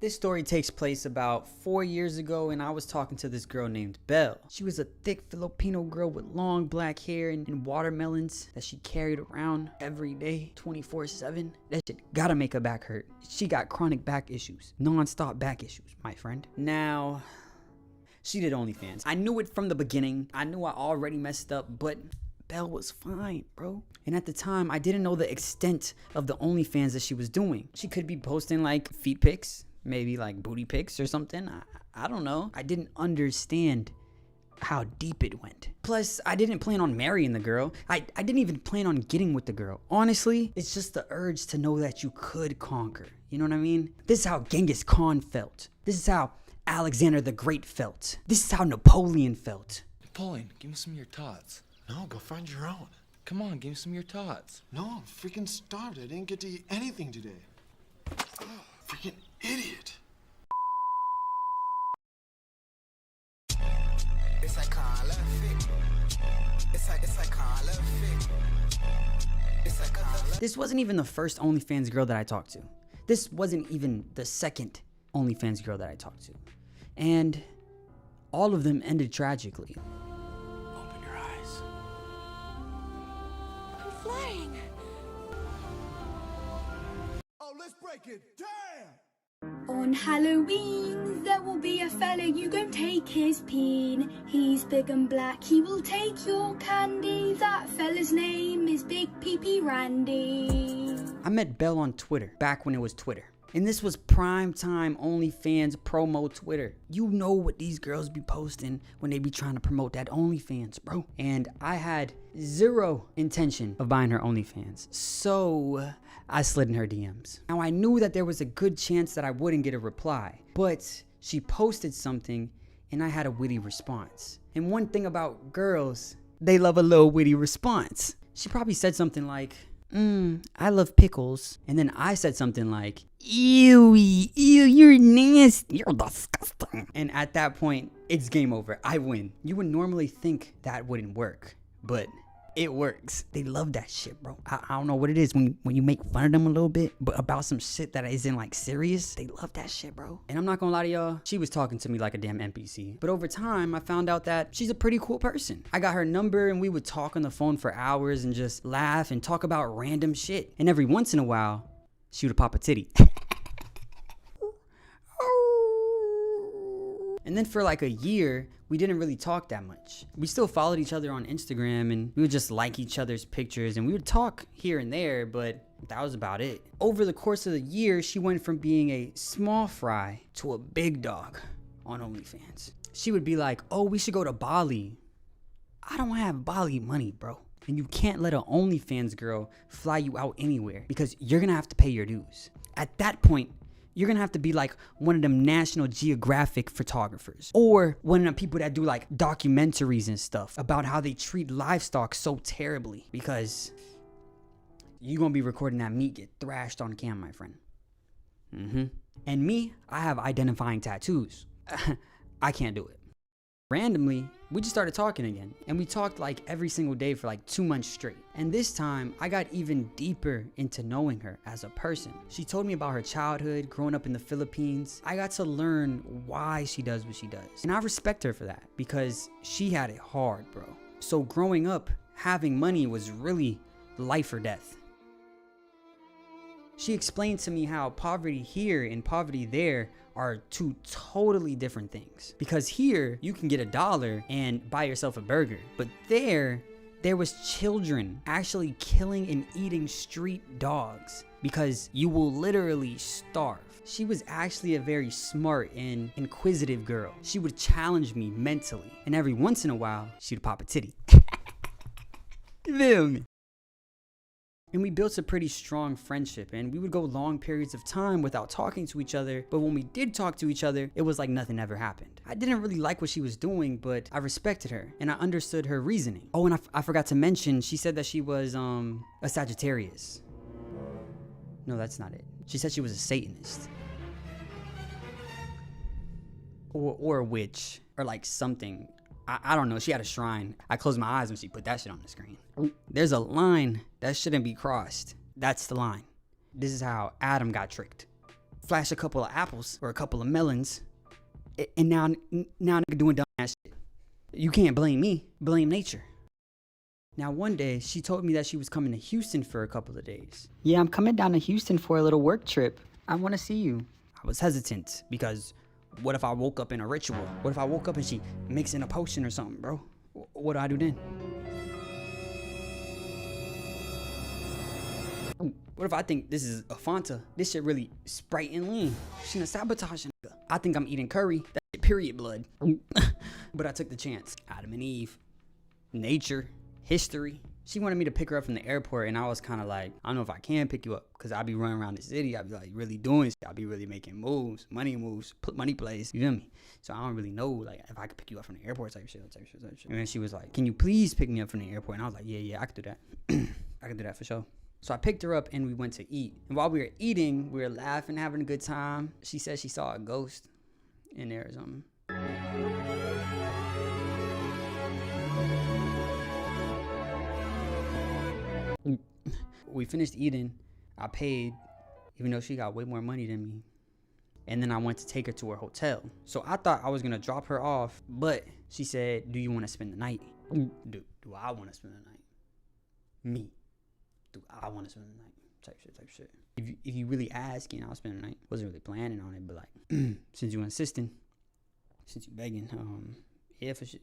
This story takes place about 4 years ago, and I was talking to this girl named Belle. She was a thick Filipino girl with long black hair and watermelons that she carried around every day, 24/7. That shit gotta make her back hurt. She got chronic back issues, non-stop back issues, my friend. Now, she did OnlyFans. I knew it from the beginning. I knew I already messed up, but Belle was fine, bro. And at the time, I didn't know the extent of the OnlyFans that she was doing. She could be posting like feet pics, maybe like booty pics or something. I don't know. I didn't understand how deep it went. Plus, I didn't plan on marrying the girl. I didn't even plan on getting with the girl. Honestly, it's just the urge to know that you could conquer. You know what I mean? This is how Genghis Khan felt. This is how Alexander the Great felt. This is how Napoleon felt. Napoleon, give me some of your tots. No, go find your own. Come on, give me some of your tots. No, I'm freaking starved. I didn't get to eat anything today. Oh, freaking idiot. It's like color fit. It's like color fit. It's like color. This wasn't even the first OnlyFans girl that I talked to. This wasn't even the second OnlyFans girl that I talked to. And all of them ended tragically. Open your eyes. I'm flying. Oh, let's break it. Damn! On Halloween, there will be a fella, you gon' take his peen. He's big and black, he will take your candy. That fella's name is Big Pee-Pee Randy. I met Belle on Twitter, back when it was Twitter. And this was prime time OnlyFans promo Twitter. You know what these girls be posting when they be trying to promote that OnlyFans, bro. And I had zero intention of buying her OnlyFans. So I slid in her DMs. Now I knew that there was a good chance that I wouldn't get a reply, but she posted something and I had a witty response. And one thing about girls, they love a little witty response. She probably said something like, I love pickles. And then I said something like, ew, you're nasty, you're disgusting. And at that point, it's game over. I win. You would normally think that wouldn't work, but it works. They love that shit, bro. I don't know what it is when you make fun of them a little bit, but about some shit that isn't like serious, they love that shit, bro. And I'm not gonna lie to y'all, she was talking to me like a damn NPC. But over time, I found out that she's a pretty cool person. I got her number and we would talk on the phone for hours and just laugh and talk about random shit. And every once in a while, she would pop a titty. And then for like a year, we didn't really talk that much. We still followed each other on Instagram and we would just like each other's pictures and we would talk here and there, but that was about it. Over the course of the year, she went from being a small fry to a big dog on OnlyFans. She would be like, oh, we should go to Bali. I don't have Bali money, bro. And you can't let an OnlyFans girl fly you out anywhere because you're gonna have to pay your dues. At that point, you're gonna have to be like one of them National Geographic photographers or one of them people that do like documentaries and stuff about how they treat livestock so terribly, because you're gonna be recording that meat get thrashed on cam, my friend. And me, I have identifying tattoos. I can't do it. Randomly, we just started talking again, and we talked like every single day for like 2 months straight. And this time, I got even deeper into knowing her as a person. She told me about her childhood, growing up in the Philippines. I got to learn why she does what she does. And I respect her for that, because she had it hard, bro. So growing up, having money was really life or death. She explained to me how poverty here and poverty there are two totally different things. Because here, you can get $1 and buy yourself a burger. But there was children actually killing and eating street dogs because you will literally starve. She was actually a very smart and inquisitive girl. She would challenge me mentally. And every once in a while, she would pop a titty. You feel me? And we built a pretty strong friendship, and we would go long periods of time without talking to each other, but when we did talk to each other, it was like nothing ever happened. I didn't really like what she was doing, but I respected her, and I understood her reasoning. Oh, and I forgot to mention, she said that she was, a Sagittarius. No, that's not it. She said she was a Satanist. Or a witch, or like something. I don't know, she had a shrine. I closed my eyes when she put that shit on the screen. There's a line that shouldn't be crossed. That's the line. This is how Adam got tricked. flash a couple of apples or a couple of melons, and now nigga doing dumb ass shit. You can't blame me, blame nature. Now one day, she told me that she was coming to Houston for a couple of days. Yeah, I'm coming down to Houston for a little work trip. I want to see you. I was hesitant because what if I woke up in a ritual? What if I woke up and she mixing a potion or something, bro? What do I do then? What if I think this is a Fanta? This shit really Sprite and lean. She gonna sabotage a nigga. I think I'm eating curry. That shit period blood. But I took the chance. Adam and Eve. Nature. History. She wanted me to pick her up from the airport, and I was kind of like, I don't know if I can pick you up, because I'll be running around the city. I'll be like really doing shit. I'll be really making moves, money plays, you feel me? So I don't really know like if I could pick you up from the airport type shit. And then she was like, can you please pick me up from the airport? And I was like, yeah, I could do that. I could do that for sure. So I picked her up and we went to eat. And while we were eating, we were laughing, having a good time. She said she saw a ghost in there or something. We finished eating. I paid, even though she got way more money than me. And then I went to take her to her hotel. So I thought I was gonna drop her off, but she said, do you wanna spend the night? Do I wanna spend the night? Me. Do I wanna spend the night? Type shit. If you really asking, I'll spend the night. Wasn't really planning on it, but like, since you insisting, since you begging, yeah, for sure.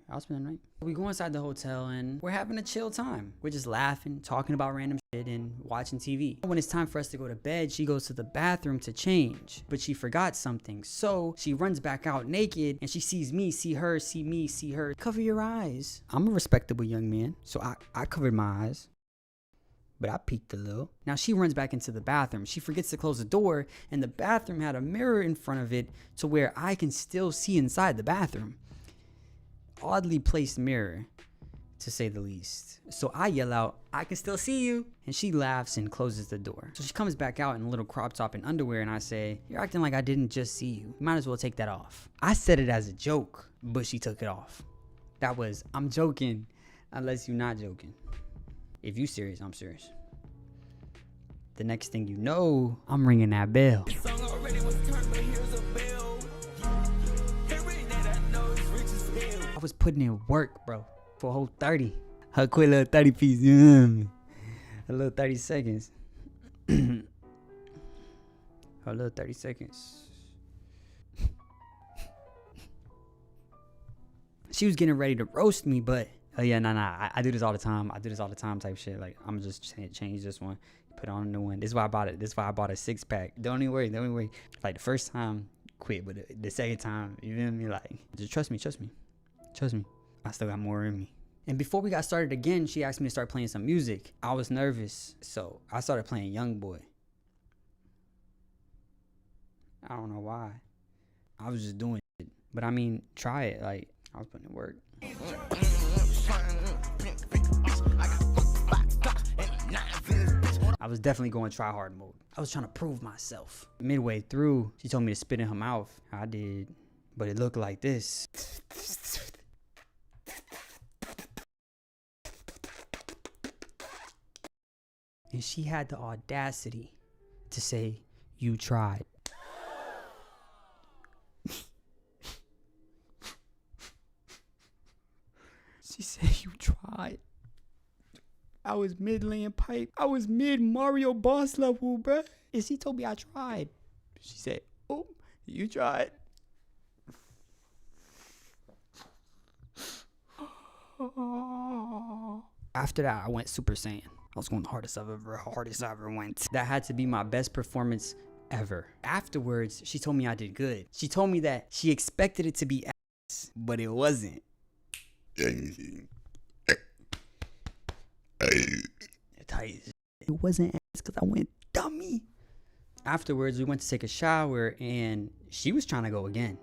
I'll spend the night. We go inside the hotel and we're having a chill time. We're just laughing, talking about random shit and watching TV. When it's time for us to go to bed, she goes to the bathroom to change, but she forgot something. So she runs back out naked and she sees me, see her, see me, see her. Cover your eyes. I'm a respectable young man, so I covered my eyes. But I peeked a little. Now she runs back into the bathroom. She forgets to close the door, and the bathroom had a mirror in front of it to where I can still see inside the bathroom. Oddly placed mirror, to say the least. So I yell out, I can still see you. And she laughs and closes the door. So she comes back out in a little crop top and underwear, and I say, you're acting like I didn't just see you. You might as well take that off. I said it as a joke, but she took it off. That was, I'm joking, unless you're not joking. If you serious, I'm serious. The next thing you know, I'm ringing that bell. I was putting in work, bro, for a whole 30. A quick little 30 piece, you know what I mean? A little 30 seconds. A little 30 seconds. She was getting ready to roast me, but oh yeah, nah. I do this all the time. Type shit. Like, I'm just change this one, put on a new one. This is why I bought it. This is why I bought a 6-pack. Don't even worry. Like the first time, quit, but the second time, you feel me? Like, just trust me. I still got more in me. And before we got started again, she asked me to start playing some music. I was nervous, so I started playing Young Boy. I don't know why. I was just doing it. But I mean, try it. Like, I was putting in work. I was definitely going try hard mode. I was trying to prove myself. Midway through, she told me to spit in her mouth. I did, but it looked like this. And she had the audacity to say, you tried. She said, you tried. I was mid laying pipe. I was mid Mario boss level, bruh. And she told me I tried. She said, oh, you tried. After that, I went Super Saiyan. I was going the hardest I've ever went. That had to be my best performance ever. Afterwards, she told me I did good. She told me that she expected it to be ass, but it wasn't. It wasn't ass because I went dummy. Afterwards, we went to take a shower and she was trying to go again.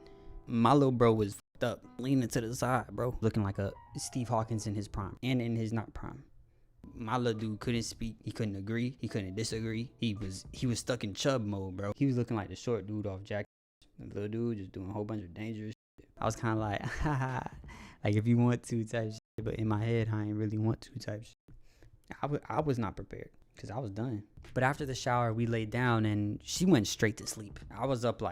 My little bro was fucked up, leaning to the side, bro, looking like a Steve Hawkins in his prime and in his not prime. My little dude couldn't speak. He couldn't agree. He couldn't disagree. He was stuck in chub mode, bro. He was looking like the short dude off Jack. The little dude just doing a whole bunch of dangerous shit. I was kind of like, haha, like if you want to type shit, but in my head, I ain't really want to type shit. I was not prepared. because I was done. But after the shower, we laid down and she went straight to sleep. I was up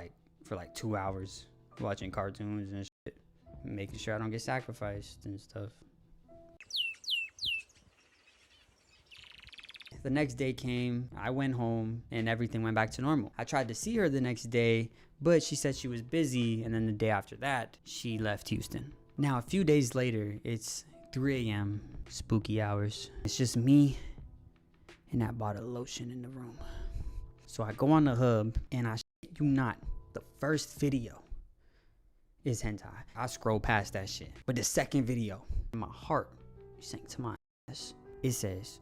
for 2 hours watching cartoons and shit, making sure I don't get sacrificed and stuff. The next day came, I went home, and everything went back to normal. I tried to see her the next day, but she said she was busy, and then the day after that, she left Houston. Now, a few days later, it's 3 a.m., spooky hours. It's just me and that bottle of lotion in the room. So I go on the hub, and I shit you not, the first video is hentai. I scroll past that shit. But the second video, my heart sank to my ass. It says,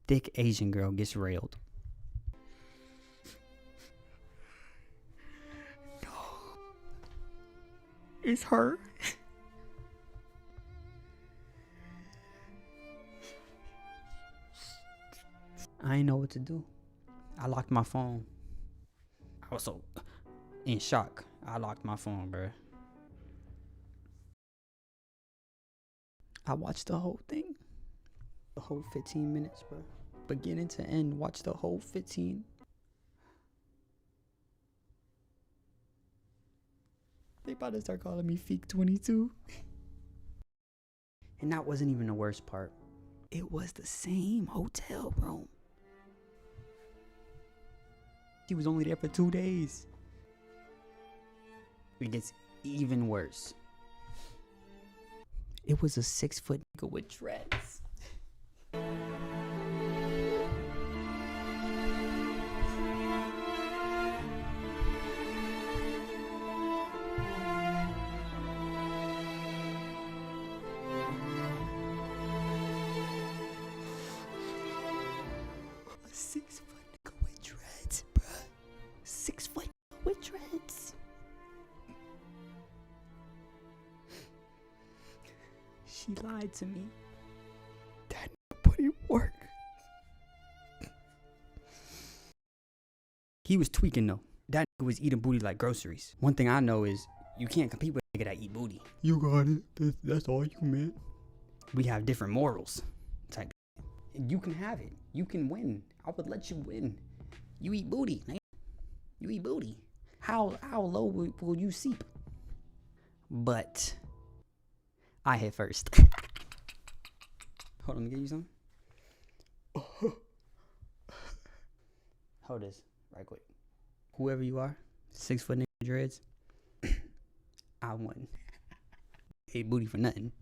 thick Asian girl gets railed. No. It's her. I didn't know what to do. I locked my phone. I was so in shock. I locked my phone, bruh. I watched the whole thing. The whole 15 minutes, bro. Beginning to end, watch the whole 15. They about to start calling me Feek 22. And that wasn't even the worst part. It was the same hotel room. He was only there for 2 days. It gets even worse. It was a 6-foot nigga with dreads. A 6-foot nigga with dreads, bruh. 6-foot with dreads. She lied to me. That nigga put in work. He was tweaking though. That nigga was eating booty like groceries. One thing I know is you can't compete with a nigga that eat booty. You got it. That's all you meant. We have different morals. Type. You can have it. You can win. I would let you win. You eat booty, man. You eat booty. How low will you seep? But I hit first. Hold on, let me get you some. Hold this right quick. Whoever you are, 6-foot nigga dreads, I won. Ate booty for nothing.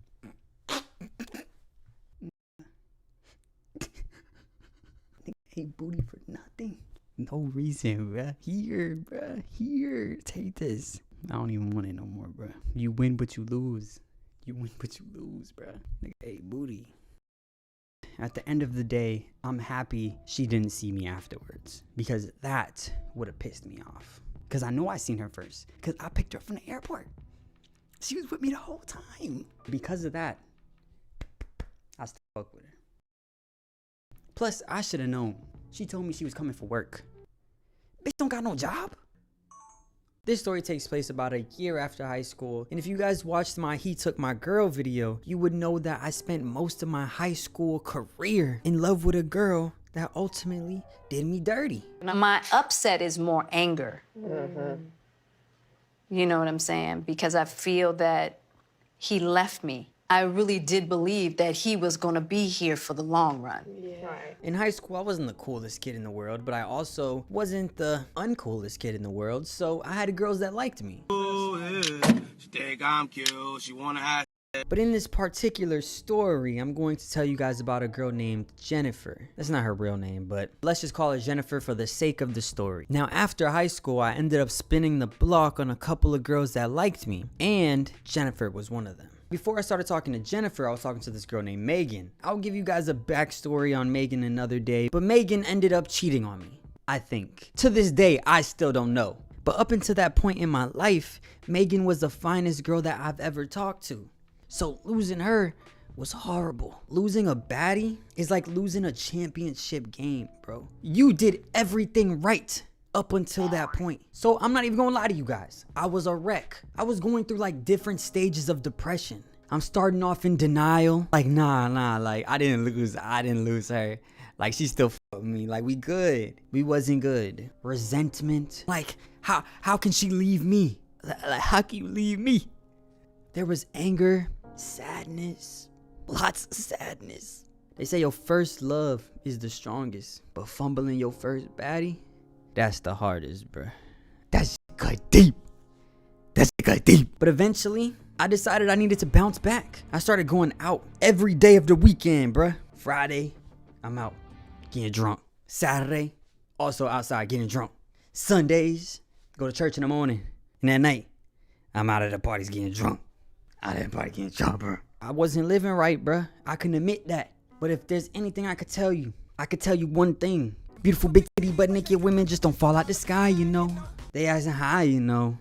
Ate booty for nothing. No reason, bruh. Here, take this. I don't even want it no more, bruh. You win, but you lose. You win, but you lose, bruh. Nigga ate booty. At the end of the day, I'm happy she didn't see me afterwards, because that would have pissed me off. Because I know I seen her first, because I picked her up from the airport. She was with me the whole time. Because of that, I still fuck with her. Plus, I should have known. She told me she was coming for work. Bitch don't got no job. This story takes place about a year after high school, and if you guys watched my He Took My Girl video, you would know that I spent most of my high school career in love with a girl that ultimately did me dirty. My upset is more anger. Mm-hmm. You know what I'm saying? Because I feel that he left me. I really did believe that he was gonna be here for the long run. Yeah. Right. In high school, I wasn't the coolest kid in the world, but I also wasn't the uncoolest kid in the world, so I had girls that liked me. She think I'm cute, she wanna have. But in this particular story, I'm going to tell you guys about a girl named Jennifer. That's not her real name, but let's just call her Jennifer for the sake of the story. Now, after high school, I ended up spinning the block on a couple of girls that liked me, and Jennifer was one of them. Before I started talking to Jennifer, I was talking to this girl named Megan. I'll give you guys a backstory on Megan another day, but Megan ended up cheating on me, I think. To this day, I still don't know. But up until that point in my life, Megan was the finest girl that I've ever talked to. So losing her was horrible. Losing a baddie is like losing a championship game, bro. You did everything right up until that point. So I'm not even gonna lie to you guys. I was a wreck. I was going through like different stages of depression. I'm starting off in denial. Like, nah, like I didn't lose her. Like she still with me. Like we good. We wasn't good. Resentment. Like how can she leave me? Like how can you leave me? There was anger, sadness, lots of sadness. They say your first love is the strongest, but fumbling your first baddie, that's the hardest, bruh. That's cut deep. That's cut deep. But eventually, I decided I needed to bounce back. I started going out every day of the weekend, bruh. Friday, I'm out getting drunk. Saturday, also outside getting drunk. Sundays, go to church in the morning. And at night, I'm out at the parties getting drunk. Out at the party getting drunk, bruh. I wasn't living right, bruh. I can admit that. But if there's anything I could tell you one thing. Beautiful big titty butt naked women just don't fall out the sky, you know. They asking high, you know.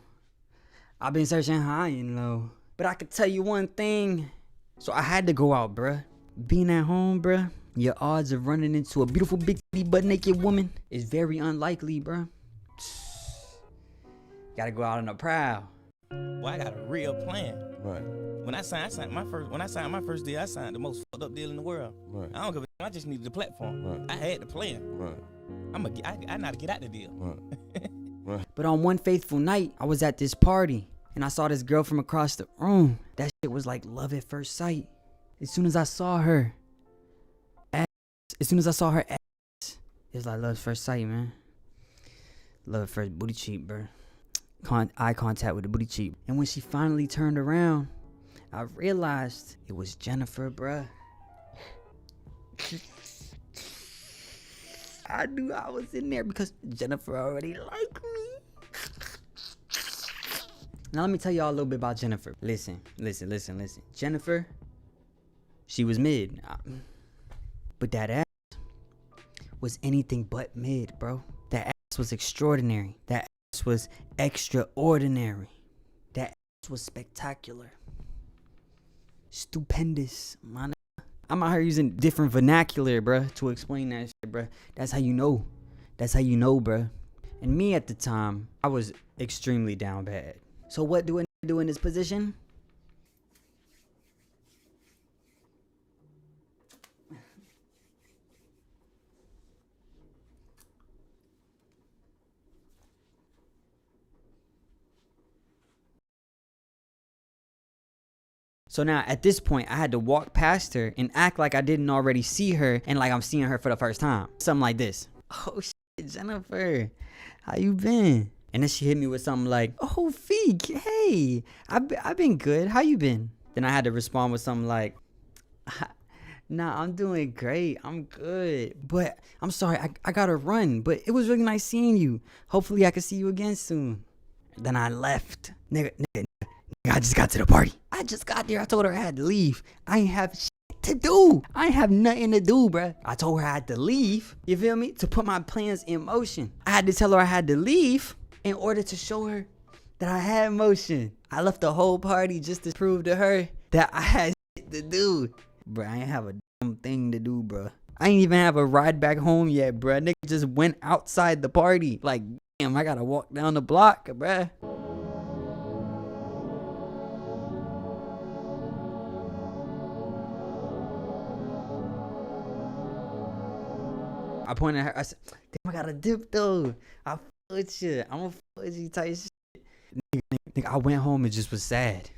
I've been searching high and low. But I could tell you one thing. So I had to go out, bruh. Being at home, bruh, your odds of running into a beautiful big titty butt naked woman is very unlikely, bruh. Gotta go out on a prowl. Well, I got a real plan. Right. When I signed my first deal, I signed the most fucked up deal in the world. Right. I don't give a I just needed the platform. Right. I had the plan. Right. I know how to get out the deal. Right. But on one faithful night, I was at this party and I saw this girl from across the room. That shit was like love at first sight. As soon as I saw her ass, it was like love at first sight, man. Love at first booty cheek, bro. Eye contact with the booty cheek. And when she finally turned around, I realized it was Jennifer, bruh. I knew I was in there because Jennifer already liked me. Now let me tell y'all a little bit about Jennifer. Listen. Jennifer, she was mid. But that ass was anything but mid, bro. That ass was extraordinary. That ass was extraordinary. That ass was spectacular. Stupendous, man. I'm out here using different vernacular, bruh, to explain that shit, bruh. That's how you know. That's how you know, bruh. And me at the time, I was extremely down bad. So what do I do in this position? So now at this point, I had to walk past her and act like I didn't already see her and like I'm seeing her for the first time. Something like this. Oh shit, Jennifer, how you been? And then she hit me with something like, oh Feek, hey, I've been good. How you been? Then I had to respond with something like, nah, I'm doing great. I'm good. But I'm sorry, I gotta run. But it was really nice seeing you. Hopefully I can see you again soon. Then I left. Nigga, I just got to the party. I just got there. I told her I had to leave. I ain't have shit to do. I ain't have nothing to do, bruh. I told her I had to leave. You feel me? To put my plans in motion. I had to tell her I had to leave in order to show her that I had motion. I left the whole party just to prove to her that I had shit to do. Bruh, I ain't have a damn thing to do, bruh. I ain't even have a ride back home yet, bruh. Nigga just went outside the party. Like, damn, I gotta walk down the block, bruh. I pointed at her. I said, damn, I got a dip though. I fuck with you. I'm a fuck with you type shit. Nigga, I went home and just was sad.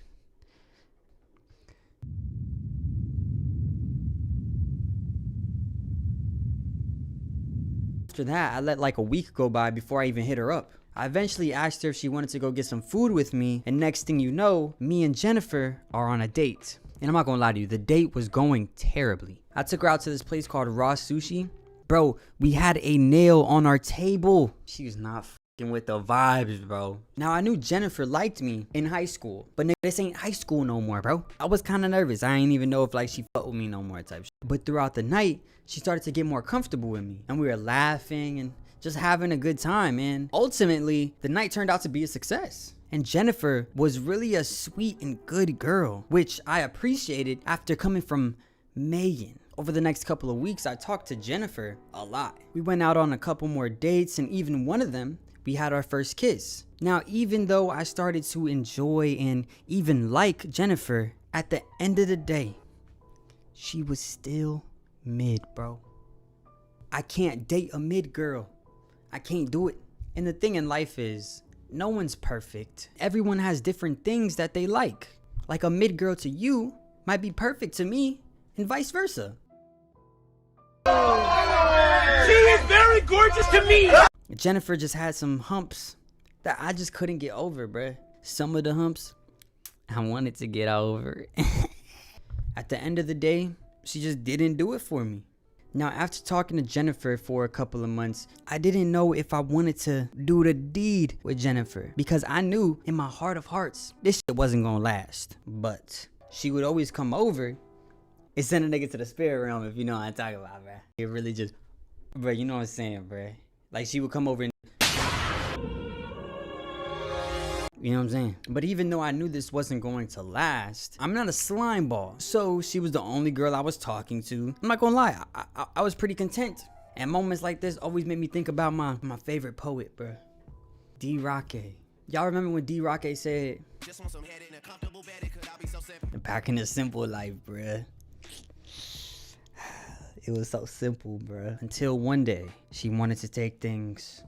After that, I let like a week go by before I even hit her up. I eventually asked her if she wanted to go get some food with me. And next thing you know, me and Jennifer are on a date. And I'm not gonna lie to you, the date was going terribly. I took her out to this place called Raw Sushi. Bro, we had a nail on our table. She was not fucking with the vibes, bro. Now, I knew Jennifer liked me in high school. But nigga, this ain't high school no more, bro. I was kind of nervous. I ain't even know if like she fucked with me no more type shit. But throughout the night, she started to get more comfortable with me. And we were laughing and just having a good time. And ultimately, the night turned out to be a success. And Jennifer was really a sweet and good girl, which I appreciated after coming from Megan. Over the next couple of weeks, I talked to Jennifer a lot. We went out on a couple more dates, and even one of them, we had our first kiss. Now, even though I started to enjoy and even like Jennifer, at the end of the day, she was still mid, bro. I can't date a mid girl. I can't do it. And the thing in life is, no one's perfect. Everyone has different things that they like. Like a mid girl to you might be perfect to me, and vice versa. She is very gorgeous to me. Jennifer just had some humps that I just couldn't get over, bruh. Some of the humps I wanted to get over. At the end of the day, she just didn't do it for me. Now, after talking to Jennifer for a couple of months, I didn't know if I wanted to do the deed with Jennifer because I knew in my heart of hearts, this shit wasn't gonna last. But she would always come over and send a nigga to the spirit realm, if you know what I'm talking about, bruh. It really just, bruh, you know what I'm saying, bruh. Like, she would come over and, you know what I'm saying? But even though I knew this wasn't going to last, I'm not a slime ball. So she was the only girl I was talking to. I'm not gonna lie, I was pretty content. And moments like this always made me think about my favorite poet, bruh. D-Rocket. Y'all remember when D-Rocket said, "Just want some head in a comfortable bed, it could all be so simple." Back in the simple life, bruh. It was so simple, bruh. Until one day, she wanted to take things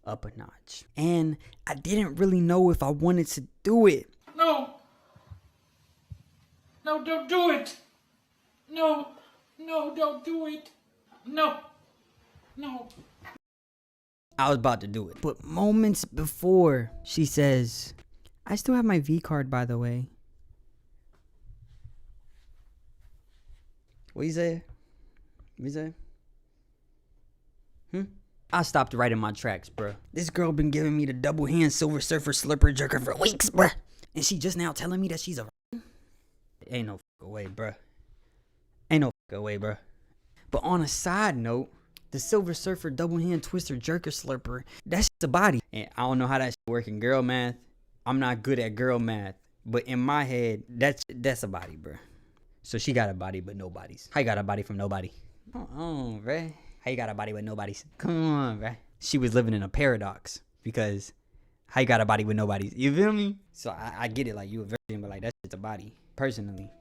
up a notch. And I didn't really know if I wanted to do it. No. No, don't do it. No. No, don't do it. No. No. I was about to do it. But moments before, she says, "I still have my V card, by the way." What you say? What you say? I stopped right in my tracks, bruh. This girl been giving me the double hand Silver Surfer slipper jerker for weeks, bruh. And she just now telling me that she's a Ain't no fucking way, bruh. Ain't no fucking way, bruh. But on a side note, the Silver Surfer double hand twister jerker slurper, that's a body. And I don't know how that shit work in girl math. I'm not good at girl math. But in my head, that's a body, bruh. So she got a body but no bodies. How you got a body from nobody? Oh, bruh. How you got a body with nobody's? Come on, bruh. She was living in a paradox because how you got a body with nobody's? You feel me? So I get it, like you a virgin, but like that's just a body. Personally,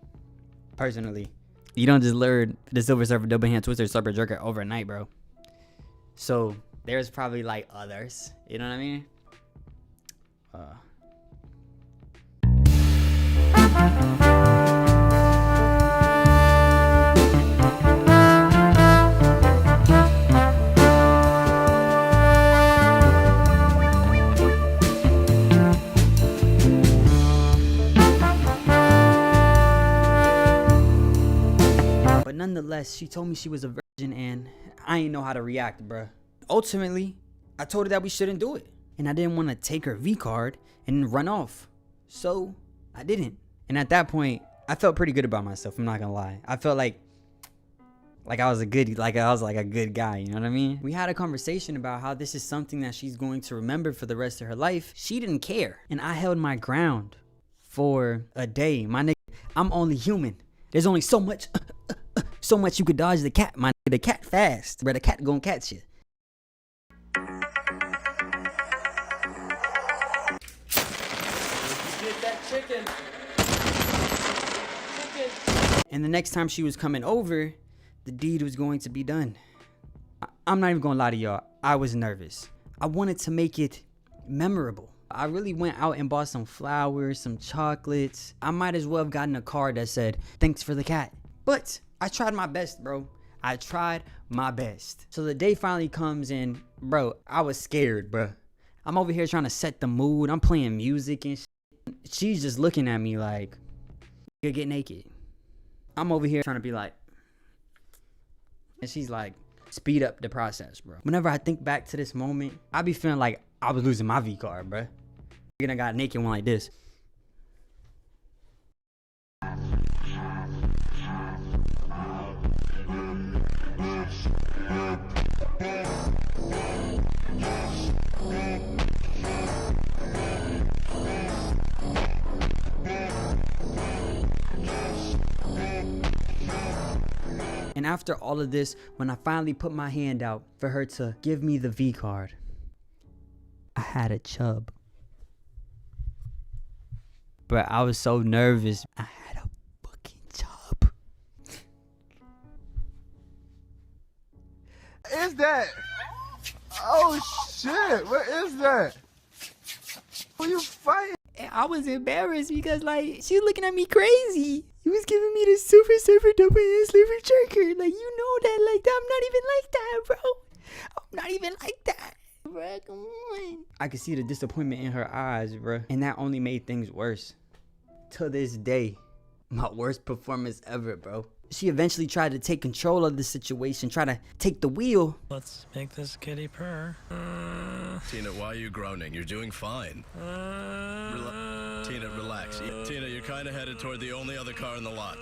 you don't just learn the Silver Surfer double hand twister slurper jerker overnight, bro. So there's probably like others. You know what I mean? But nonetheless, she told me she was a virgin and I ain't know how to react, bruh. Ultimately, I told her that we shouldn't do it. And I didn't want to take her V card and run off. So I didn't. And at that point, I felt pretty good about myself. I'm not gonna lie. I felt like I was a good guy, you know what I mean? We had a conversation about how this is something that she's going to remember for the rest of her life. She didn't care. And I held my ground for a day. My nigga, I'm only human. There's only so much you could dodge the cat, my nigga. The cat fast, bro. The cat gonna catch you. Get that chicken. And the next time she was coming over, the deed was going to be done. I'm not even gonna lie to y'all. I was nervous. I wanted to make it memorable. I really went out and bought some flowers, some chocolates. I might as well have gotten a card that said, "Thanks for the cat." But I tried my best, bro. I tried my best. So the day finally comes and, bro, I was scared, bro. I'm over here trying to set the mood. I'm playing music and shit. She's just looking at me like, "You get naked." I'm over here trying to be like, and she's like, "Speed up the process, bro." Whenever I think back to this moment, I be feeling like I was losing my V card, bro. I got naked one like this. And after all of this, when I finally put my hand out for her to give me the V card, I had a chub. But I was so nervous. I had a fucking chub. shit. What is that? Who you fighting? I was embarrassed because, like, she was looking at me crazy. He was giving me the super double ass liver jerker. Like, you know that, like, I'm not even like that, bro. I'm not even like that. Bro, come on. I could see the disappointment in her eyes, bro. And that only made things worse. To this day, my worst performance ever, bro. She eventually tried to take control of the situation, try to take the wheel. Let's make this kitty purr. Tina, why are you groaning? You're doing fine. Tina, relax. Tina, you're kind of headed toward the only other car in the lot.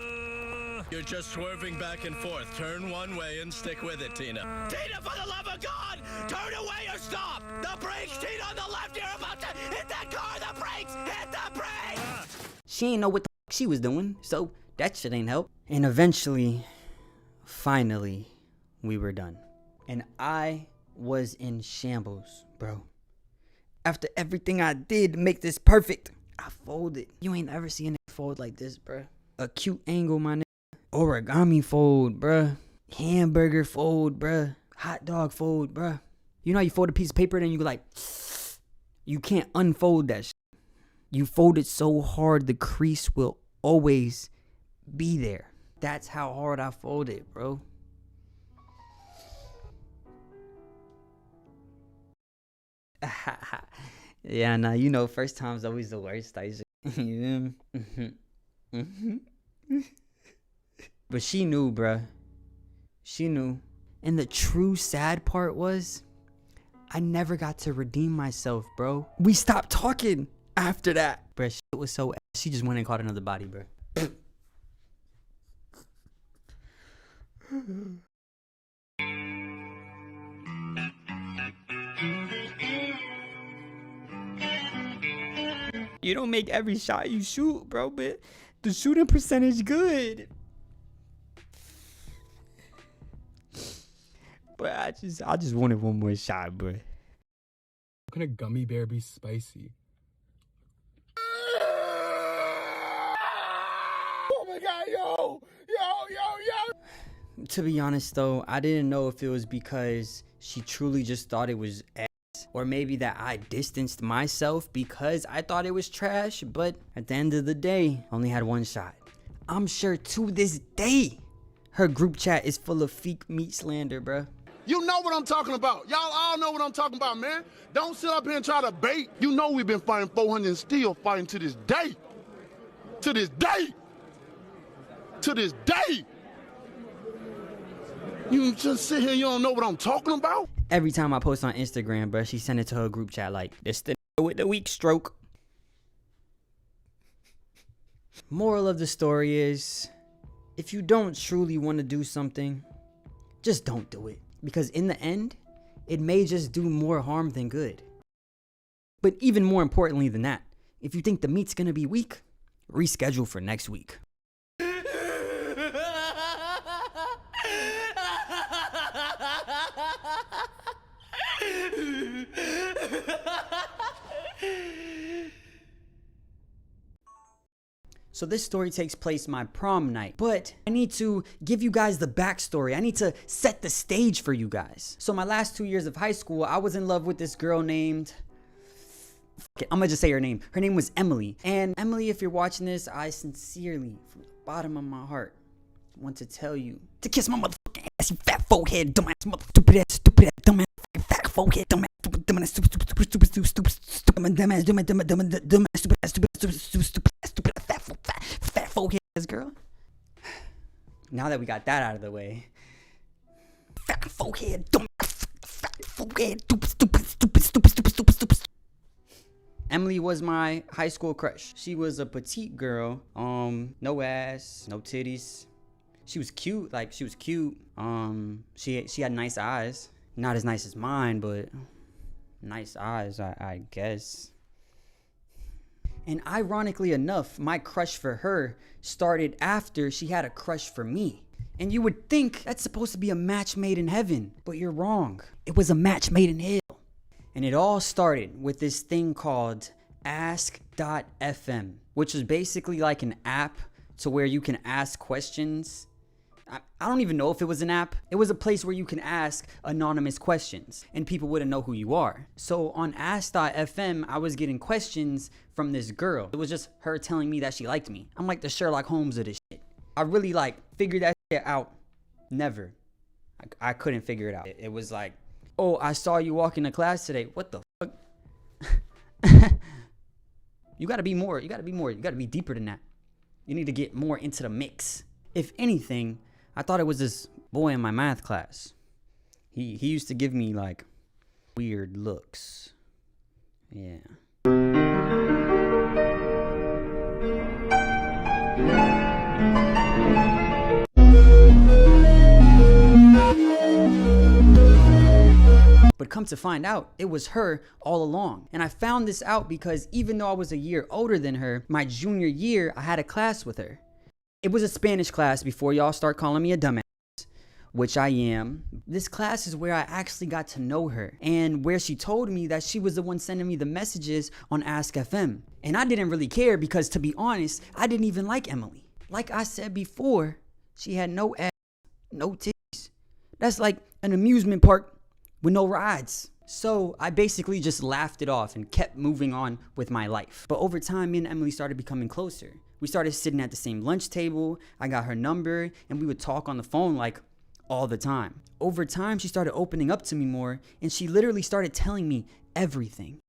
You're just swerving back and forth. Turn one way and stick with it, Tina. Tina, for the love of God! Turn away or stop! The brakes, Tina, on the left! You're about to hit that car! The brakes! Hit the brakes! She ain't know what the f she was doing, so that shit ain't help. And eventually, finally, we were done. And I was in shambles, bro. After everything I did to make this perfect, I folded. You ain't ever seen it fold like this, bro. Acute angle, my nigga. Origami fold, bruh. Hamburger fold, bruh. Hot dog fold, bruh. You know how you fold a piece of paper and you go like, you can't unfold that shit. You fold it so hard the crease will always be there. That's how hard I fold it, bro. Yeah, nah, you know, first time's always the worst. You know? But she knew, bruh. She knew. And the true sad part was, I never got to redeem myself, bro. We stopped talking after that. Bruh, shit was so ass. She just went and caught another body, bruh. You don't make every shot you shoot, bro, but the shooting percentage good. But I just wanted one more shot, bro. How can a gummy bear be spicy? Oh my god, yo! To be honest though, I didn't know if it was because she truly just thought it was ass, or maybe that I distanced myself because I thought it was trash. But at the end of the day, I only had one shot. I'm sure to this day, her group chat is full of fake meat slander, bruh. You know what I'm talking about. Y'all all know what I'm talking about, man. Don't sit up here and try to bait. You know we've been fighting 400 and still fighting to this day. To this day. To this day. You just sit here and you don't know what I'm talking about? Every time I post on Instagram, bruh, she sent it to her group chat like, this the with the weak stroke. Moral of the story is, if you don't truly want to do something, just don't do it. Because in the end, it may just do more harm than good. But even more importantly than that, if you think the meat's gonna be weak, reschedule for next week. So this story takes place my prom night, but I need to give you guys the backstory. I need to set the stage for you guys. So my last 2 years of high school, I was in love with this girl named... I'm gonna just say her name. Her name was Emily. And Emily, if you're watching this, I sincerely, from the bottom of my heart, want to tell you to kiss my motherfucking ass, you fat forehead, dumbass, mother, stupid ass, dumbass, fat forehead, dumbass, dumbass, stupid, fat forehead ass girl. Now that we got that out of the way, fat forehead, dumbass, fat forehead, stupid. Emily was my high school crush. She was a petite girl, no ass, no titties. She was cute, she had nice eyes. Not as nice as mine, but nice eyes, I guess. And ironically enough, my crush for her started after she had a crush for me. And you would think that's supposed to be a match made in heaven, but you're wrong. It was a match made in hell. And it all started with this thing called ask.fm, which is basically like an app to where you can ask questions I don't even know if it was an app. It was a place where you can ask anonymous questions and people wouldn't know who you are. So on ask.fm, I was getting questions from this girl. It was just her telling me that she liked me. I'm like the Sherlock Holmes of this shit. I really like figured that shit out. Never. I couldn't figure it out. It was like, oh, I saw you walking to class today. What the fuck? You gotta be more. You gotta be deeper than that. You need to get more into the mix. If anything, I thought it was this boy in my math class. He used to give me like weird looks. Yeah. But come to find out, it was her all along. And I found this out because even though I was a year older than her, my junior year, I had a class with her. It was a Spanish class before y'all start calling me a dumbass, which I am. This class is where I actually got to know her and where she told me that she was the one sending me the messages on Ask FM. And I didn't really care because, to be honest, I didn't even like Emily. Like I said before, she had no ass, no titties. That's like an amusement park with no rides. So I basically just laughed it off and kept moving on with my life. But over time, me and Emily started becoming closer. We started sitting at the same lunch table. I got her number and we would talk on the phone like all the time. Over time, she started opening up to me more and she literally started telling me everything.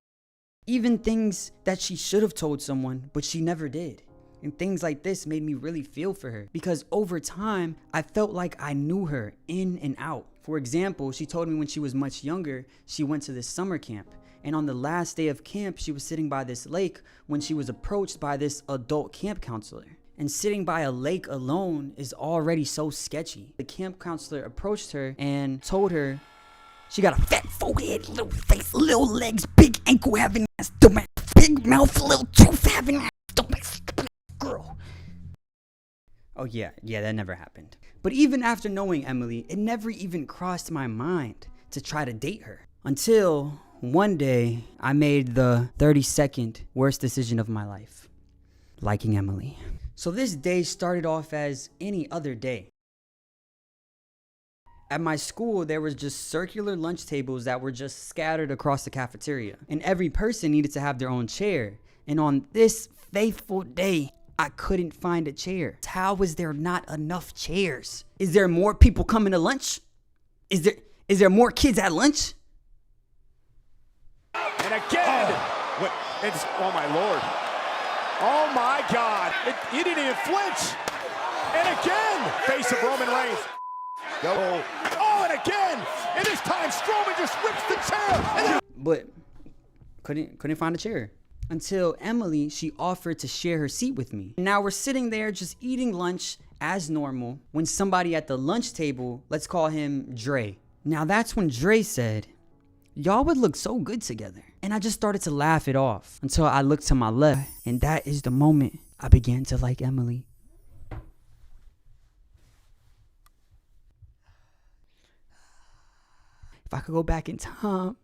Even things that she should have told someone, but she never did. And things like this made me really feel for her because over time, I felt like I knew her in and out. For example, she told me when she was much younger, she went to this summer camp. And on the last day of camp, she was sitting by this lake when she was approached by this adult camp counselor. And sitting by a lake alone is already so sketchy. The camp counselor approached her and told her she got a fat forehead, little face, little legs, big ankle having ass, dumbass, big mouth, little tooth having ass, dumbass, girl. Oh yeah, that never happened. But even after knowing Emily, it never even crossed my mind to try to date her. Until one day, I made the 32nd worst decision of my life. Liking Emily. So this day started off as any other day. At my school, there was just circular lunch tables that were just scattered across the cafeteria. And every person needed to have their own chair. And on this faithful day, I couldn't find a chair. How was there not enough chairs? Is there more people coming to lunch? Is there more kids at lunch? And again, oh my Lord. Oh my God. He didn't even flinch. And again, face of Roman Reigns. Oh, and again. And this time Strowman just whips the chair. But couldn't find a chair. Until Emily, she offered to share her seat with me. Now we're sitting there just eating lunch as normal when somebody at the lunch table, let's call him Dre. Now that's when Dre said, y'all would look so good together. And I just started to laugh it off until I looked to my left. And that is the moment I began to like Emily. If I could go back in time.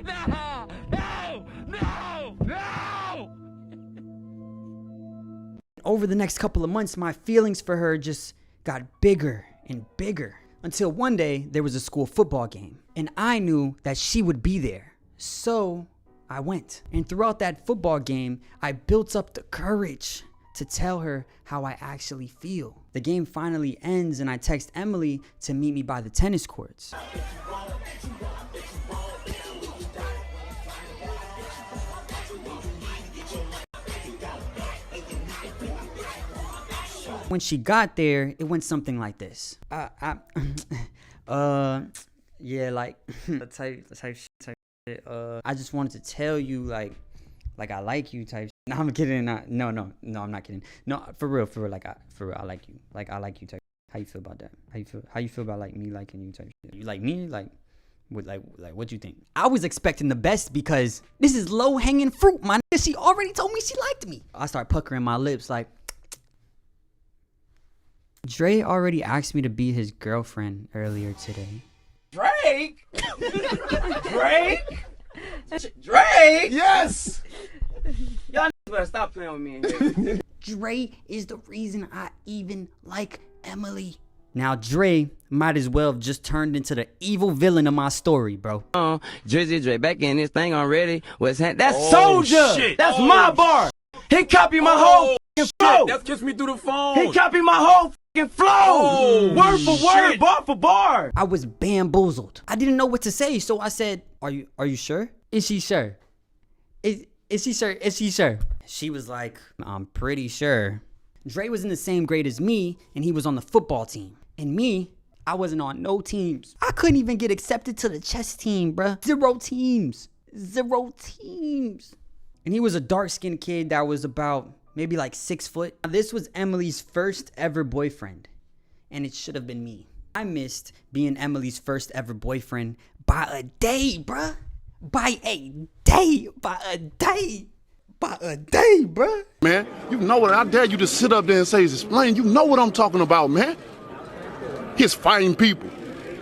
No! Over the next couple of months, my feelings for her just got bigger and bigger. Until one day, there was a school football game. And I knew that she would be there. So I went. And throughout that football game, I built up the courage to tell her how I actually feel. The game finally ends and I text Emily to meet me by the tennis courts. When she got there, it went something like this. Yeah, like type shit. I just wanted to tell you like I like you type shit. No, I'm kidding. No, I'm not kidding. No, for real, like I like you. Like I like you type. How you feel about that? How you feel about like me liking you type shit? You like me? Like what you think? I was expecting the best because this is low hanging fruit, my nigga. She already told me she liked me. I start puckering my lips like. Dre already asked me to be his girlfriend earlier today. Drake? Drake? Yes! Y'all better stop playing with me in here. Dre is the reason I even like Emily. Now Dre might as well have just turned into the evil villain of my story, bro. Drizzy Dre back in this thing already. That's Soldier. Shit. That's my bar. He copied my whole flow. That's Kiss Me Through the Phone. He copied my whole flow. Word for word, bar for bar. I was bamboozled. I didn't know what to say, so I said, "Are you sure? Is she sure? Is she sure? Is she sure?" She was like, "I'm pretty sure." Dre was in the same grade as me, and he was on the football team. And me, I wasn't on no teams. I couldn't even get accepted to the chess team, bruh. 0 teams. 0 teams. And he was a dark-skinned kid that was about maybe like 6 foot. Now, this was Emily's first ever boyfriend, and it should have been me. I missed being Emily's first ever boyfriend by a day, bruh. By a day. By a day. By a day, bruh. Man, you know what? I dare you to sit up there and say, explain. You know what I'm talking about, man. He's fighting people.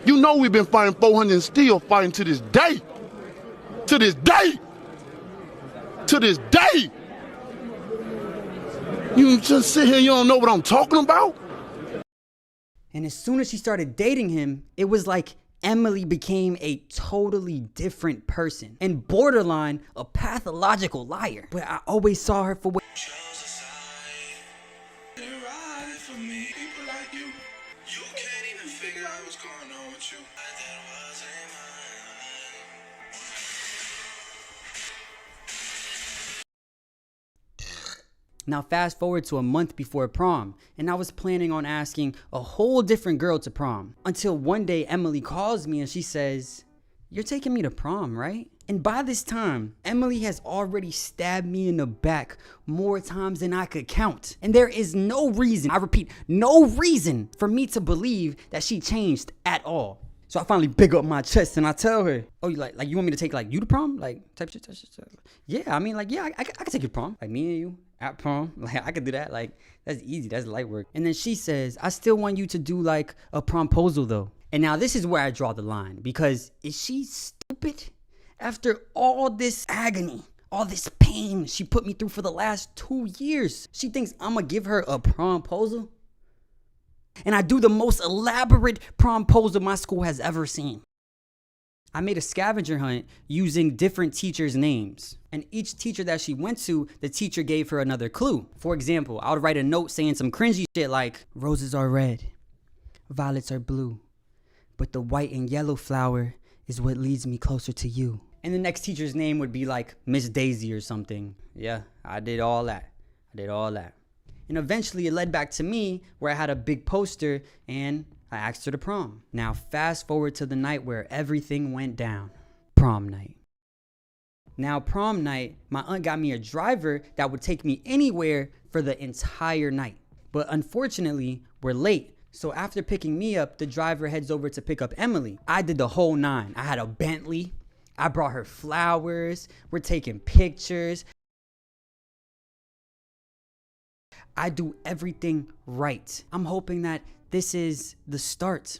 You know we've been fighting 400 and still fighting to this day. To this day. To this day. You just sit here, you don't know what I'm talking about? And as soon as she started dating him, it was like Emily became a totally different person and borderline a pathological liar. But I always saw her for what. Now fast forward to a month before prom, and I was planning on asking a whole different girl to prom. Until one day Emily calls me and she says, "You're taking me to prom, right?" And by this time, Emily has already stabbed me in the back more times than I could count. And there is no reason, I repeat, no reason for me to believe that she changed at all. So I finally big up my chest and I tell her, "Oh, you like you want me to take like you to prom? Like type shit? Yeah, I mean like, yeah, I could take you to prom. Like me and you at prom. Like I could do that. Like that's easy. That's light work." And then she says, "I still want you to do like a promposal though." And now this is where I draw the line, because is she stupid? After all this agony, all this pain she put me through for the last 2 years, she thinks I'm gonna give her a promposal? And I do the most elaborate promposal my school has ever seen. I made a scavenger hunt using different teachers' names. And each teacher that she went to, the teacher gave her another clue. For example, I would write a note saying some cringy shit like, "Roses are red, violets are blue, but the white and yellow flower is what leads me closer to you." And the next teacher's name would be like Miss Daisy or something. Yeah, I did all that. And eventually it led back to me, where I had a big poster and I asked her to prom. Now fast forward to the night where everything went down. Prom night. Now prom night, my aunt got me a driver that would take me anywhere for the entire night. But unfortunately, we're late. So after picking me up, the driver heads over to pick up Emily. I did the whole 9. I had a Bentley. I brought her flowers. We're taking pictures. I do everything right. I'm hoping that this is the start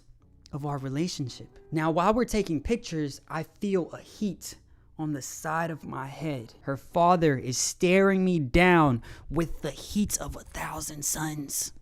of our relationship. Now, while we're taking pictures, I feel a heat on the side of my head. Her father is staring me down with the heat of 1,000 suns.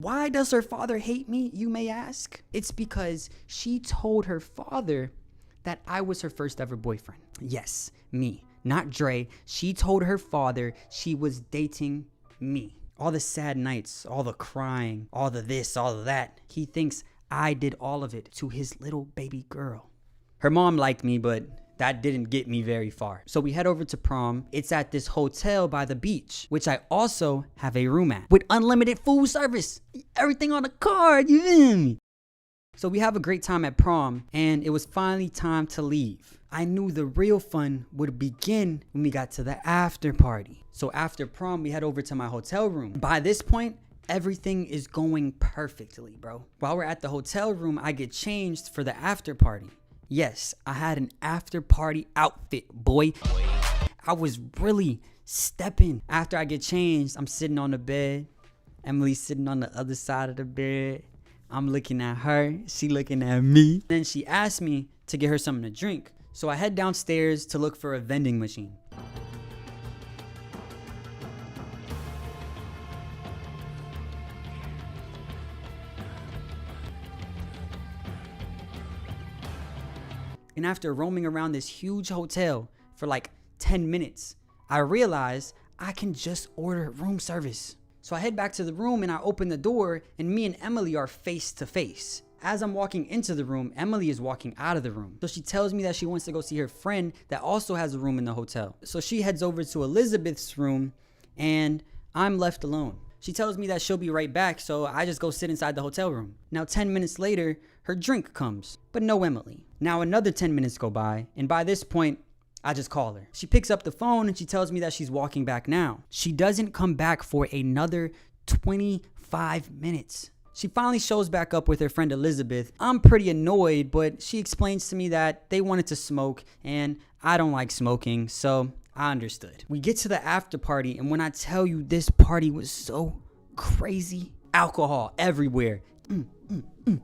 Why does her father hate me, you may ask? It's because she told her father that I was her first ever boyfriend. Yes, me, not Dre. She told her father she was dating me. All the sad nights, all the crying, all the this, all of that. He thinks I did all of it to his little baby girl. Her mom liked me, but that didn't get me very far. So we head over to prom. It's at this hotel by the beach, which I also have a room at, with unlimited food service. Everything on the card, you feel me? So we have a great time at prom, and it was finally time to leave. I knew the real fun would begin when we got to the after party. So after prom, we head over to my hotel room. By this point, everything is going perfectly, bro. While we're at the hotel room, I get changed for the after party. Yes, I had an after party outfit, boy. I was really stepping. After I get changed, I'm sitting on the bed. Emily's sitting on the other side of the bed. I'm looking at her. She looking at me. Then she asked me to get her something to drink. So I head downstairs to look for a vending machine. And after roaming around this huge hotel for like 10 minutes, I realized I can just order room service. So I head back to the room and I open the door, and me and Emily are face to face. As I'm walking into the room, Emily is walking out of the room. So she tells me that she wants to go see her friend that also has a room in the hotel. So she heads over to Elizabeth's room and I'm left alone. She tells me that she'll be right back, so I just go sit inside the hotel room. Now 10 minutes later, her drink comes, but no Emily. Now another 10 minutes go by, and by this point, I just call her. She picks up the phone and she tells me that she's walking back now. She doesn't come back for another 25 minutes. She finally shows back up with her friend Elizabeth. I'm pretty annoyed, but she explains to me that they wanted to smoke and I don't like smoking, so I understood. We get to the after party, and when I tell you this party was so crazy, alcohol everywhere. The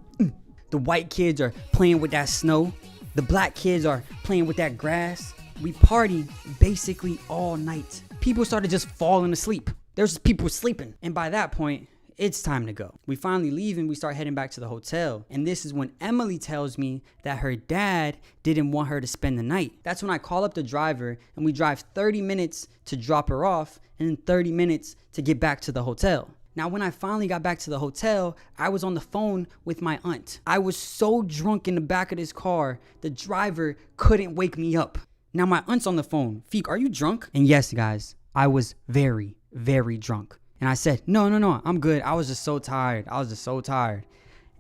white kids are playing with that snow. The black kids are playing with that grass. We party basically all night. People started just falling asleep. There's just people sleeping. And by that point, it's time to go. We finally leave and we start heading back to the hotel. And this is when Emily tells me that her dad didn't want her to spend the night. That's when I call up the driver and we drive 30 minutes to drop her off and then 30 minutes to get back to the hotel. Now, when I finally got back to the hotel, I was on the phone with my aunt. I was so drunk in the back of this car, the driver couldn't wake me up. Now my aunt's on the phone. Feek, are you drunk? And yes, guys, I was very, very drunk. And I said, no, I'm good. I was just so tired.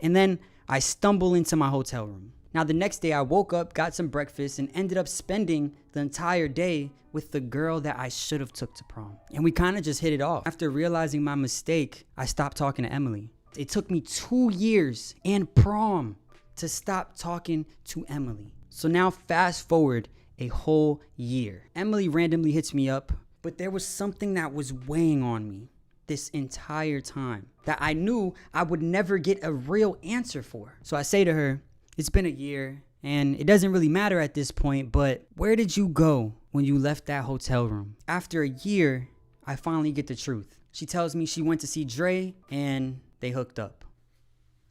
And then I stumble into my hotel room. Now the next day I woke up, got some breakfast, and ended up spending the entire day with the girl that I should have took to prom. And we kind of just hit it off. After realizing my mistake, I stopped talking to Emily. It took me 2 years and prom to stop talking to Emily. So now fast forward a whole year. Emily randomly hits me up, but there was something that was weighing on me this entire time that I knew I would never get a real answer for. So I say to her, it's been a year and it doesn't really matter at this point, but where did you go when you left that hotel room? After a year, I finally get the truth. She tells me she went to see Dre and they hooked up.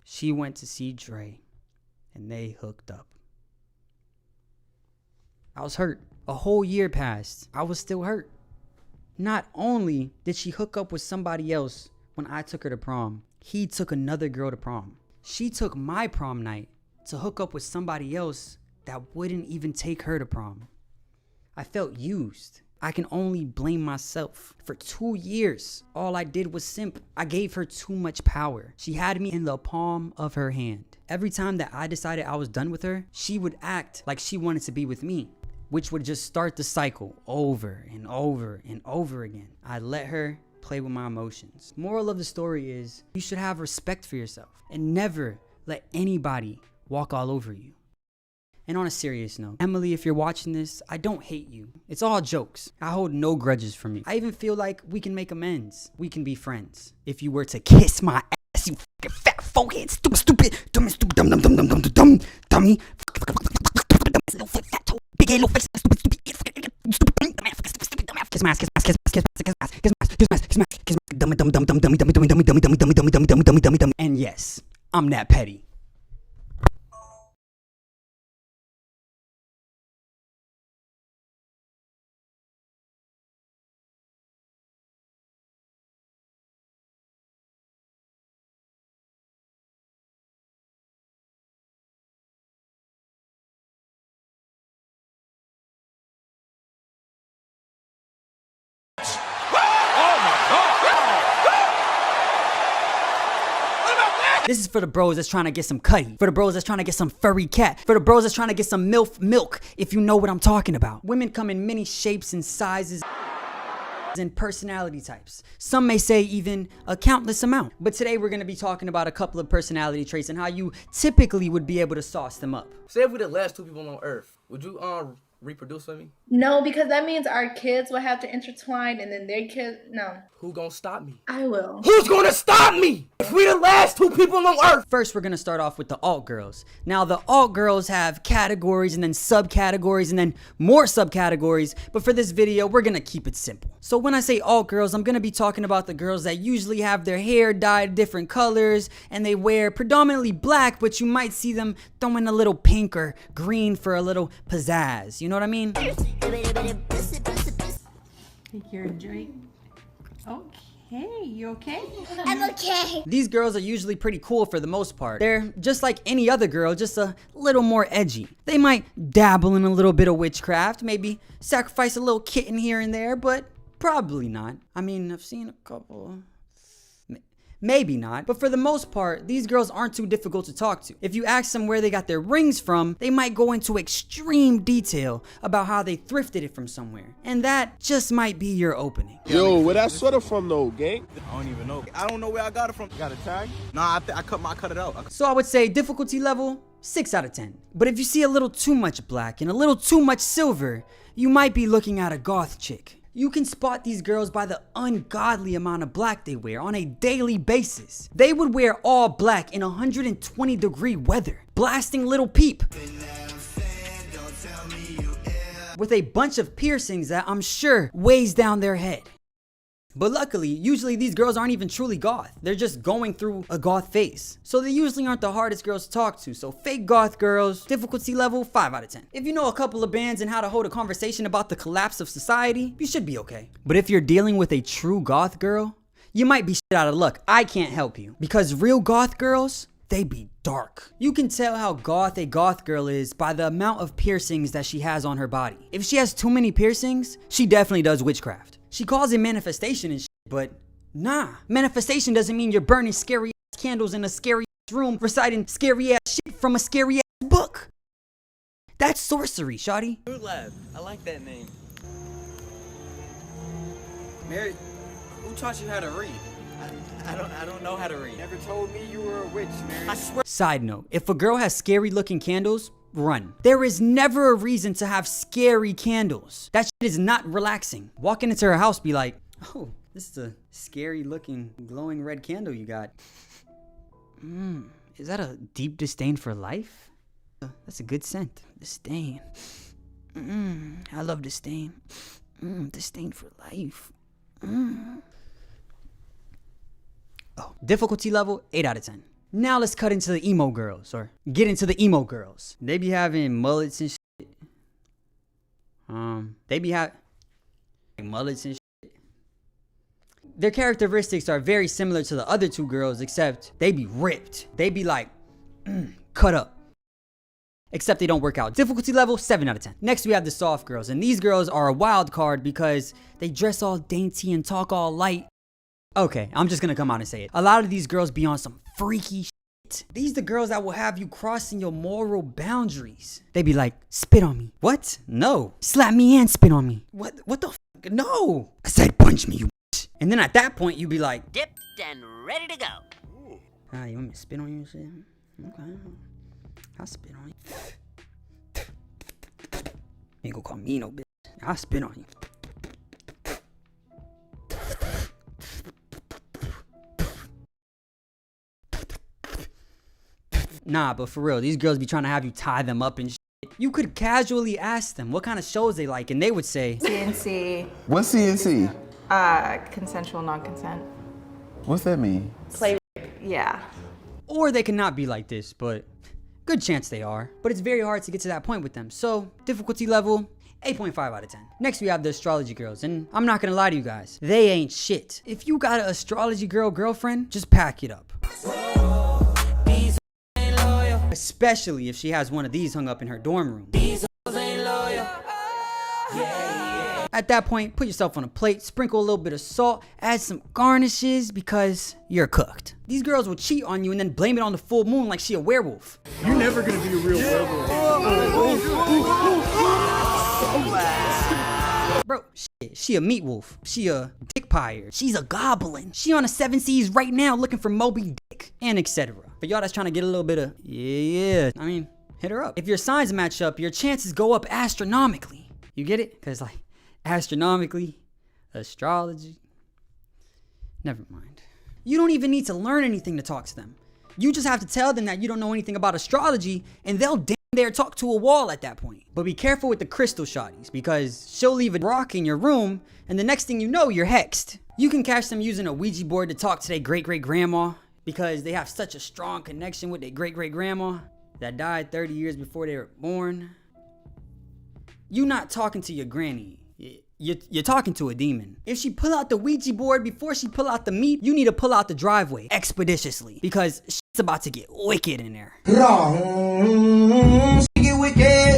She went to see Dre and they hooked up. I was hurt. A whole year passed. I was still hurt. Not only did she hook up with somebody else when I took her to prom, he took another girl to prom. She took my prom night to hook up with somebody else that wouldn't even take her to prom. I felt used. I can only blame myself. For 2 years, all I did was simp. I gave her too much power. She had me in the palm of her hand. Every time that I decided I was done with her, she would act like she wanted to be with me, which would just start the cycle over and over and over again. I let her play with my emotions. Moral of the story is you should have respect for yourself and never let anybody walk all over you. And on a serious note, Emily, if you're watching this, I don't hate you. It's all jokes. I hold no grudges from you. I even feel like we can make amends. We can be friends. If you were to kiss my ass, you fucking fat forehead, stupid, dummy, dummy, little foot, fat toe, big head, little face, stupid, kiss my ass, dummy. And yes, I'm that petty. This is for the bros that's trying to get some cutty. For the bros that's trying to get some furry cat. For the bros that's trying to get some MILF milk, if you know what I'm talking about. Women come in many shapes and sizes and personality types. Some may say even a countless amount. But today we're going to be talking about a couple of personality traits and how you typically would be able to sauce them up. Say if we're the last two people on Earth, would you reproduce with me? No, because that means our kids will have to intertwine and then their kids. No. Who gonna stop me? I will. Who's gonna stop me? If we the last two people on Earth. First, we're gonna start off with the alt girls. Now, the alt girls have categories and then subcategories and then more subcategories, but for this video, we're gonna keep it simple. So when I say alt girls, I'm gonna be talking about the girls that usually have their hair dyed different colors and they wear predominantly black, but you might see them throwing a little pink or green for a little pizzazz. You know what I mean? Take your drink. Okay, you okay? I'm okay. These girls are usually pretty cool for the most part. They're just like any other girl, just a little more edgy. They might dabble in a little bit of witchcraft, maybe sacrifice a little kitten here and there, but probably not. I mean, I've seen a couple. Maybe not, but for the most part, these girls aren't too difficult to talk to. If you ask them where they got their rings from, they might go into extreme detail about how they thrifted it from somewhere. And that just might be your opening. Yo, where that sweater from though, gang? I don't even know. I don't know where I got it from. Got a tag? Nah, I cut it out. So I would say difficulty level, 6 out of 10. But if you see a little too much black and a little too much silver, you might be looking at a goth chick. You can spot these girls by the ungodly amount of black they wear on a daily basis. They would wear all black in 120-degree weather, blasting Little Peep with a bunch of piercings that I'm sure weighs down their head. But luckily, usually these girls aren't even truly goth. They're just going through a goth phase. So they usually aren't the hardest girls to talk to. So fake goth girls, difficulty level 5 out of 10. If you know a couple of bands and how to hold a conversation about the collapse of society, you should be okay. But if you're dealing with a true goth girl, you might be shit out of luck. I can't help you. Because real goth girls, they be dark. You can tell how goth a goth girl is by the amount of piercings that she has on her body. If she has too many piercings, she definitely does witchcraft. She calls it manifestation and shit, but nah. Manifestation doesn't mean you're burning scary ass candles in a scary ass room, reciting scary ass shit from a scary ass book. That's sorcery, shawty. Food Lab. I like that name. Mary, who taught you how to read? I don't know how to read. Never told me you were a witch, Mary. I swear. Side note, if a girl has scary looking candles, run. There is never a reason to have scary candles. That shit is not relaxing. Walking into her house, be like, oh, this is a scary looking glowing red candle you got. Is that a deep disdain for life? That's a good scent. Disdain. I love disdain. Disdain for life. Oh, difficulty level 8 out of 10. Now let's cut into the emo girls, or get into the emo girls. They be having mullets and shit. They be having mullets and shit. Their characteristics are very similar to the other two girls, except they be ripped. They be like, cut up. Except they don't work out. Difficulty level 7 out of 10. Next we have the soft girls, and these girls are a wild card because they dress all dainty and talk all light. Okay, I'm just gonna come out and say it. A lot of these girls be on some freaky shit. These the girls that will have you crossing your moral boundaries. They be like, spit on me. What? No. Slap me and spit on me. What the f? No. I said punch me, you bitch. And then at that point, you be like, dipped and ready to go. You want me to spit on you and shit? Okay. I'll spit on you. You ain't gonna call me no bitch. I'll spit on you. Nah, but for real, these girls be trying to have you tie them up and shit. You could casually ask them what kind of shows they like, and they would say, CNC. What's CNC? Consensual non-consent. What's that mean? Play, yeah. Or they could not be like this, but good chance they are. But it's very hard to get to that point with them. So, difficulty level, 8.5 out of 10. Next, we have the astrology girls, and I'm not gonna lie to you guys, they ain't shit. If you got an astrology girlfriend, just pack it up. Especially if she has one of these hung up in her dorm room. At that point, put yourself on a plate, sprinkle a little bit of salt, add some garnishes because you're cooked. These girls will cheat on you and then blame it on the full moon like she a werewolf. You're never gonna be a real werewolf. Bro, shit, she a meat wolf. She a dick pyre. She's a goblin. She on the 7 seas right now looking for Moby Dick and etc. For y'all that's trying to get a little bit of, yeah. I mean, hit her up. If your signs match up, your chances go up astronomically. You get it? Because like astronomically, astrology. Never mind. You don't even need to learn anything to talk to them. You just have to tell them that you don't know anything about astrology and they'll damn near talk to a wall at that point. But be careful with the crystal shotties because she'll leave a rock in your room and the next thing you know, you're hexed. You can catch them using a Ouija board to talk to their great-great-grandma because they have such a strong connection with their great-great-grandma that died 30 years before they were born. You're not talking to your granny. You're talking to a demon. If she pull out the Ouija board before she pull out the meat, you need to pull out the driveway expeditiously because shit's about to get wicked in there.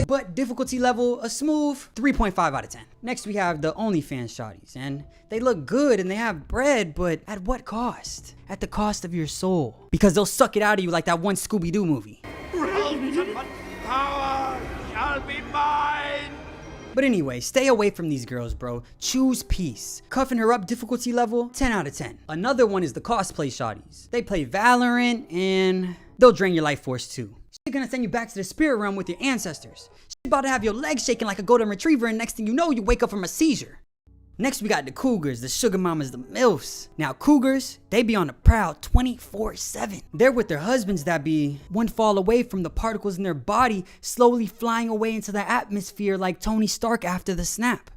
But difficulty level, a smooth 3.5 out of 10. Next we have the OnlyFans shotties, and they look good and they have bread, but at what cost? At the cost of your soul. Because they'll suck it out of you like that one Scooby-Doo movie. Power shall be mine. But anyway, stay away from these girls, bro. Choose peace. Cuffing her up difficulty level, 10 out of 10. Another one is the cosplay shotties. They play Valorant and they'll drain your life force too. They're gonna send you back to the spirit realm with your ancestors. She's about to have your legs shaking like a golden retriever and next thing you know, you wake up from a seizure. Next we got the cougars, the sugar mamas, the MILFs. Now cougars, they be on the prowl 24/7. They're with their husbands that be one fall away from the particles in their body slowly flying away into the atmosphere like Tony Stark after the snap.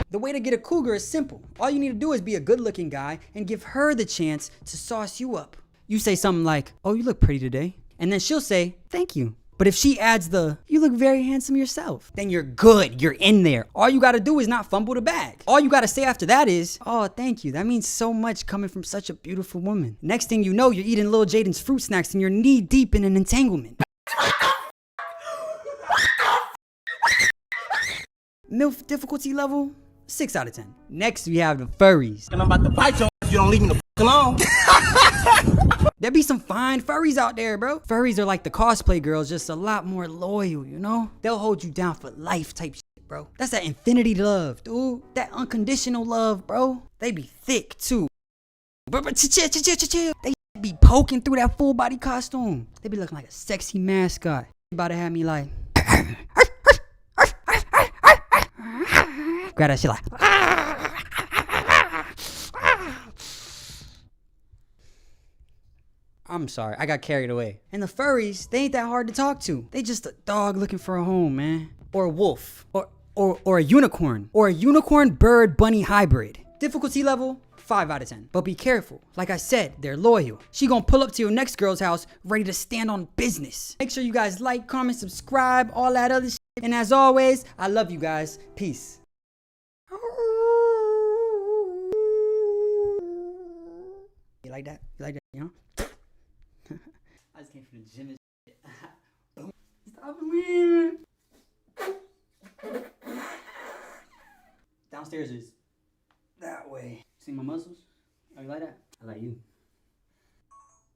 The way to get a cougar is simple. All you need to do is be a good looking guy and give her the chance to sauce you up. You say something like, "Oh, you look pretty today." And then she'll say, "Thank you." But if she adds the, "You look very handsome yourself," then you're good, you're in there. All you gotta do is not fumble the bag. All you gotta say after that is, "Oh, thank you. That means so much coming from such a beautiful woman." Next thing you know, you're eating Lil Jaden's fruit snacks and you're knee deep in an entanglement. MILF difficulty level, 6 out of 10. Next we have the furries. And I'm about to bite you if you don't leave me the alone. There be some fine furries out there, bro. Furries are like the cosplay girls, just a lot more loyal, you know? They'll hold you down for life type shit, bro. That's that infinity love, dude. That unconditional love, bro. They be thick, too. But chill. They be poking through that full body costume. They be looking like a sexy mascot. They about to have me like... Grab that shit like... I'm sorry, I got carried away. And the furries, they ain't that hard to talk to. They just a dog looking for a home, man. Or a wolf. Or a unicorn. Or a unicorn bird bunny hybrid. Difficulty level, 5 out of 10. But be careful. Like I said, they're loyal. She gonna pull up to your next girl's house ready to stand on business. Make sure you guys like, comment, subscribe, all that other shit. And as always, I love you guys. Peace. You like that? You like that, you know? I just came from the gym and shit. Stop it, man. Downstairs is that way. See my muscles? Oh, you like that? I like you.